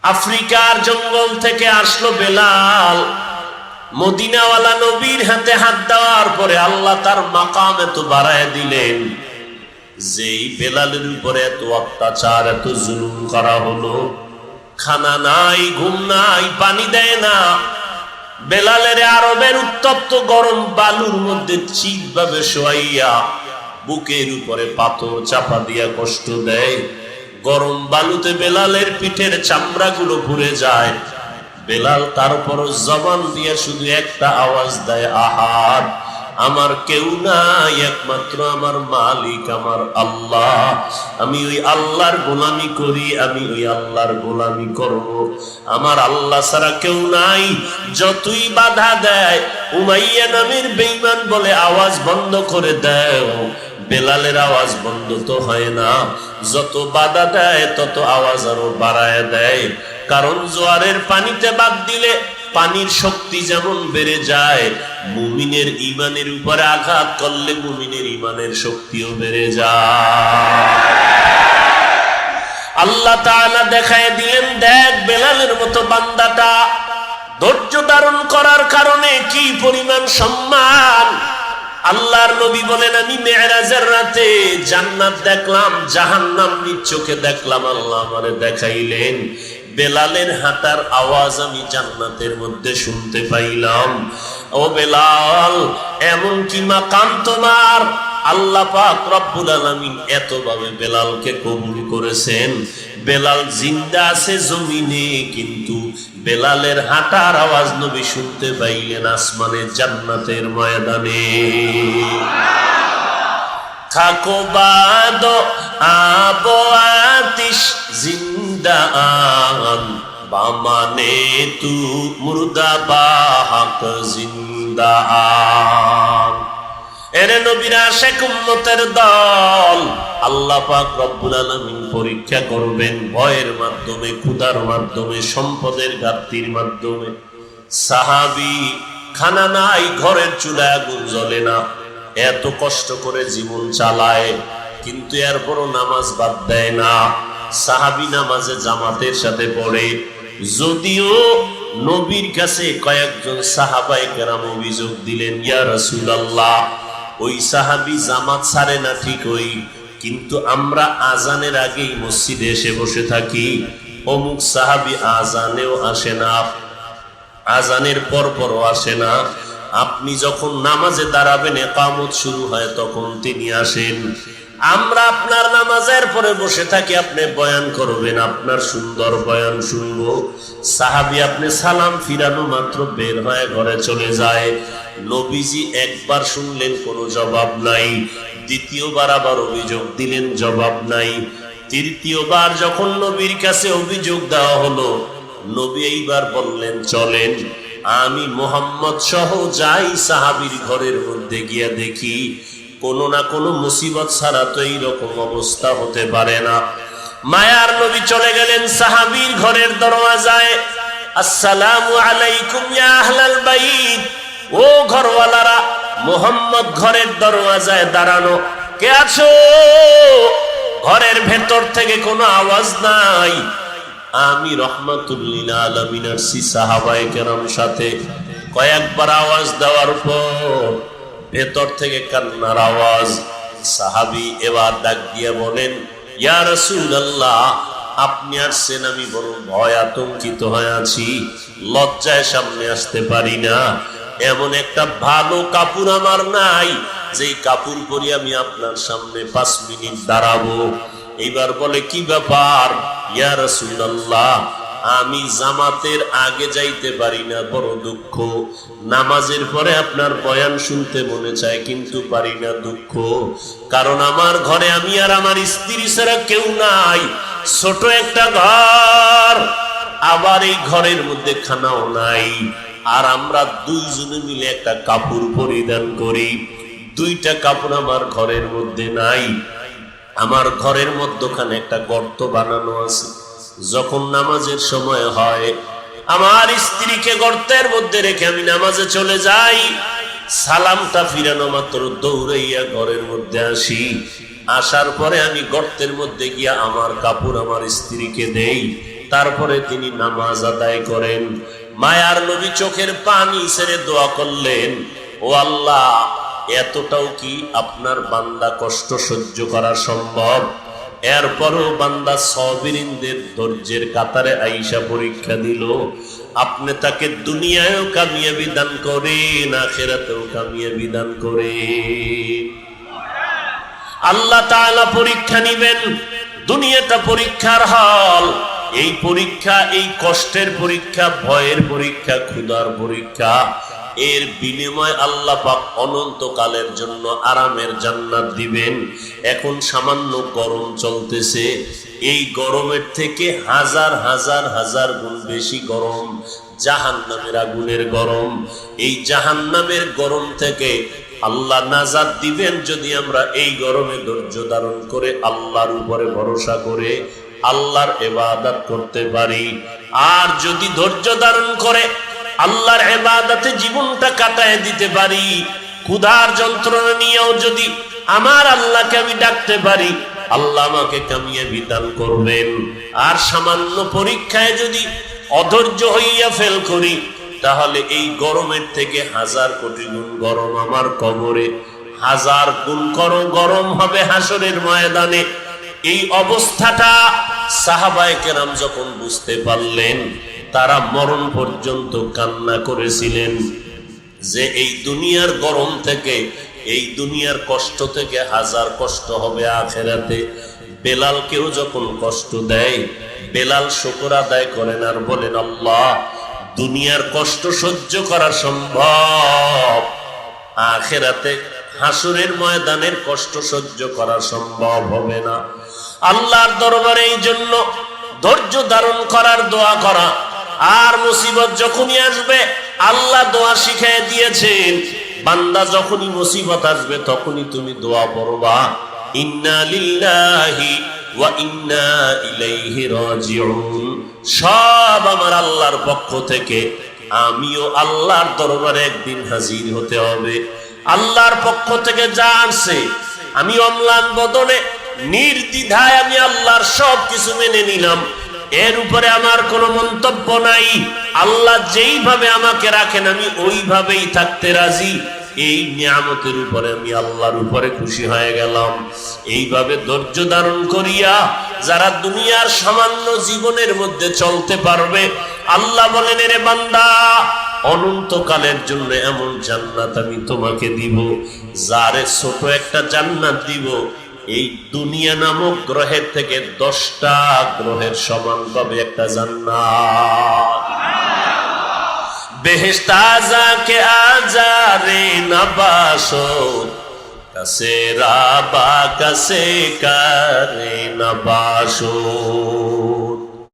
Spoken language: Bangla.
আফ্রিকার জঙ্গল থেকে আসলো বেলাল। মদিনাওয়ালা নবীর হাতে হাত দেওয়ার পরে আল্লাহ তার মাকাম এত বাড়ায় দিলেন, যেই বেলালের উপরে এত অত্যাচার, এত জুলুম করা হলো, খানা নাই, ঘুম নাই, পানি দেয় না। বেলালের আরবের উত্তপ্ত গরম বালুর মধ্যে ঠিকভাবে শোয়াইয়া বুকের উপরে পাথর চাপা দিয়া কষ্ট দেয়। গরম বালুতে বেলালের পিঠের চামড়াগুলো পুড়ে যায়। বেলাল তারপর জবান দিয়ে শুধু একটা আওয়াজ দেয়, আহাদ, আমার কেউ নাই, একমাত্র আমার মালিক আমার আল্লাহ। আমি ওই আল্লাহর গোলামি করি, আমি ওই আল্লাহর গোলামি করব, আমার আল্লাহ ছাড়া কেউ নাই। যতই বাধা দেয়, উমাইয়া নামের বেঈমান বলে আওয়াজ বন্ধ করে দেয়, বেলালের আওয়াজ বন্ধ তো হয় না। যত বাধা দেয় তত আওয়াজ আরো বাড়ায় দেয়। কারণ জোয়ারের পানিতে বাদ দিলে পানির শক্তি যেমন বেড়ে যায়, মুমিনের ঈমানের উপরে আঘাত করলে মুমিনের ঈমানের শক্তিও বেড়ে যায়। আল্লাহ তাআলা দেখায় দিলেন, দেখ বেলালের মতো বান্দাটা ধৈর্য ধারণ করার কারণে কি পরিমাণ সম্মান। আল্লাহর নবী বলেন, আমি মেরাজের রাতে জান্নাত দেখলাম, জাহান্নাম নিজ চোখে দেখলাম। আল্লাহ আমারে দেখাইলেন, বেলালের হাঁটার আওয়াজ আমি জান্নাতের মধ্যে শুনতে পাইলাম। ও বেলাল, এমন কি মাকাম তোমার! আল্লাহ পাক রব্বুল আলামিন এতভাবে বেলালকে কবুল করেছেন। বেলাল জিন্দা আছে জমিনে, কিন্তু বেলালের হাঁটার আওয়াজ নবী শুনতে পাইলেন আসমানে, জান্নাতের ময়দানে। থাকো বাদ আবো আতিশ জিন্দা আন, বামানে তু মুর্দা বাহক জিন্দা আন। এরে নবীর আশিক উম্মতের দল, আল্লাহ পাক রব্বুল আলামিন পরীক্ষা করবেন ভয়ের মাধ্যমে, ক্ষুধার মাধ্যমে, সম্পদের ঘাটতির মাধ্যমে। সাহাবী খানা নাই, ঘরের চুলায় আগুন জ্বলে না, এত কষ্ট করে জীবন চালায়, কিন্তু এরপরও নামাজ বাদ দেয় না। সাহাবী নামাজে জামাতের সাথে পড়ে। যদিও নবীর কাছে কয়েকজন সাহাবায়ে কেরাম অভিযোগ দিলেন, ইয়া রাসূলুল্লাহ, ওই সাহাবী জামাত ছাড়ে না ঠিকই, কিন্তু আমরা আজানের আগেই মসজিদে এসে বসে থাকি, অমুক সাহাবী আজানেও আসে না, আজানের পরপরও আসে না। আপনি যখন নামাজে দাঁড়াবেন, ইকামত শুরু হয়, তখন তিনি আসেন। আমরা আপনার নামাজের পরে বসে থাকি, আপনি বয়ান করবেন, আপনার সুন্দর বয়ান শুনবো। সাহাবী আপনি সালাম ফিরানো মাত্র বের হয়ে ঘরে চলে যায়। নবীজি একবার শুনলেন, কোনো জবাব নাই। দ্বিতীয়বার আবার অভিযোগ দিলেন, জবাব নাই। তৃতীয়বার যখন নবীর কাছে অভিযোগ দেওয়া হলো, নবী এইবার বললেন, চলেন আমি মুহাম্মদ সহ যাই সাহাবীর ঘরের মধ্যে গিয়া দেখি, কোনো না কোনো মুসিবত ছাড়া তো এইরকম অবস্থা হতে পারে না। মায়ার নবী চলে গেলেন সাহাবীর ঘরের দরওয়াজায়। আসসালামু আলাইকুম ইয়া আহলাল বাইত, ও ঘরওয়ালারা, মুহাম্মদ ঘরের দরওয়াজায় দাঁড়ানো, কে আছো? ঘরের ভেতর থেকে কোনো আওয়াজ নাই। আমি রহমাতুল লিল আলামিন আসছি সাহাবায়ে কেরাম সাথে। কয়েকবার আওয়াজ দেওয়ার পর ভেতর থেকে কান্নার আওয়াজ। সাহাবী এবার ডাক দিয়ে বলেন, ইয়া রাসূলুল্লাহ, আপনি আসছেন, আমি বড় ভয় আতঙ্কিত হয়ে আছি, লজ্জায় সামনে আসতে পারি না। এমন একটা ভালো কাপড় আমার নাই, যেই কাপড় পরে আমি আপনার সামনে 5 মিনিট দাঁড়াবো। এইবার বলে, কি ব্যাপার? ইয়া রাসূলুল্লাহ, আমি জামাতের আগে যাইতে পারি না, বড় দুঃখ। নামাজের পরে আপনার বয়ান শুনতে মনে চায়, কিন্তু পারি না, দুঃখ। কারণ আমার ঘরে আমি আর আমার স্ত্রী ছাড়া কেউ নাই, ছোট একটা ঘর, আবার এই ঘরের মধ্যে খানাও নাই। আর আমরা দুইজনে মিলে একটা কাপড় পরিধান করি, 2টা কাপড় আমার ঘরের মধ্যে নাই। আমার ঘরের মধ্যখানে একটা গর্ত বানানো আছে। যখন নামাজের সময় হয়, আমার স্ত্রীকে গর্তের মধ্যে রেখে আমি নামাজে চলে যাই। সালামটা ফিরানো মাত্র দৌড়াইয়া ঘরের মধ্যে আসি। আসার পরে আমি গর্তের মধ্যে গিয়া আমার কাপড় আমার স্ত্রীকে দেই। তারপরে তিনি নামাজ আদায় করেন। মায়ার নবী চোখের পানি ছেড়ে দোয়া করলেন, ও আল্লাহ, এতটাও কি আপনার বান্দা কষ্ট সহ্য করা সম্ভব? এরপরও বান্দা সাবিরিনদের ধৈর্যের কাতারে আইসা পরীক্ষা দিল। আপনি তাকে দুনিয়ায়ও কামিয়াবি দান করেন, আখিরাতেও কামিয়াবি দান করেন। আল্লাহ তাআলা পরীক্ষা নিবেন। দুনিয়াটা পরীক্ষার হল। এই পরীক্ষা, এই কষ্টের পরীক্ষা, ভয়ের পরীক্ষা, ক্ষুধার পরীক্ষা, এর বিনিময় আল্লাহ পাক অনন্তকালের জন্য আরামের জান্নাত দিবেন। এখন সামান্য গরম চলতেছে, এই গরমের থেকে হাজার হাজার হাজার গুণ বেশি গরম জাহান্নামের আগুনের গরম। এই জাহান্নামের গরম থেকে আল্লাহ নাজাত দিবেন যদি আমরা এই গরমে ধৈর্য ধারণ করে আল্লাহর উপরে ভরসা করে আল্লাহর ইবাদত করতে পারি। আর যদি ধৈর্য ধারণ করে আল্লাহর ইবাদতে জীবনটা কাটায় দিতে পারি, ক্ষুধার যন্ত্রণা নিয়েও যদি আমার আল্লাহকে আমি ডাকতে পারি, আল্লাহ আমাকে কামিয়াবি দান করবেন। আর সামান্য পরীক্ষায় যদি অধৈর্য হইয়া ফেল করি, তাহলে এই গরমের থেকে হাজার কোটি গুণ গরম আমার কবরে, হাজার গুণ গরম হবে হাসরের ময়দানে। এই অবস্থাটা সাহাবায়ে কেরাম যখন বুঝতে পারলেন, তারা মরণ পর্যন্ত কান্না করেছিলেন যে এই দুনিয়ার গরম থেকে, এই দুনিয়ার কষ্ট থেকে হাজার কষ্ট হবে আখিরাতে। বেলালকেও যখন কষ্ট দেয়, বেলাল শুকর আদায় করেন আর বলেন, আল্লাহ, দুনিয়ার কষ্ট সহ্য করা সম্ভব, আখিরাতে হাসরের ময়দানের কষ্ট সহ্য করা সম্ভব হবে না। আল্লাহর দরবারে এই জন্য ধৈর্য ধারণ করার দোয়া করা। আর মুসিবত যখনই আসবে, আল্লাহ দোয়া শিখিয়ে দিয়েছেন, বান্দা যখনই মুসিবত আসবে তখনই তুমি দোয়া পড়বা, ইন্না লিল্লাহি ওয়া ইন্না ইলাইহি রাজিউন। সব আমার আল্লাহর পক্ষ থেকে, আমিও আল্লাহর দরবারে একদিন হাজির হতে হবে। আল্লাহর পক্ষ থেকে যা আসছে আমি অম্লান বদনে নির্দ্বিধায় আমি আল্লাহর সব কিছু মেনে নিলাম। এর উপরে আমার কোনো মন্তব্য নাই। আল্লাহ যেইভাবে আমাকে রাখেন আমি ওইভাবেই থাকতে রাজি। এই নিয়ামতের উপরে আমি আল্লাহর উপরে খুশি হয়ে গেলাম। এইভাবে ধৈর্য ধারণ করিয়া যারা দুনিয়ার সামান্য জীবনের মধ্যে চলতে পারবে, আল্লাহ বলেন, রে বান্দা, অনন্তকালের জন্য এমন জান্নাত আমি তোমাকে দিব, যারে ছোট একটা জান্নাত দিব এই দুনিয়া নামক গ্রহের থেকে 10টা গ্রহের সমান পাবে একটা জান্নাত। বেহেশত আযাকে আজারে নবাসো, কাসে রাবা কাসে কারে নবাসো।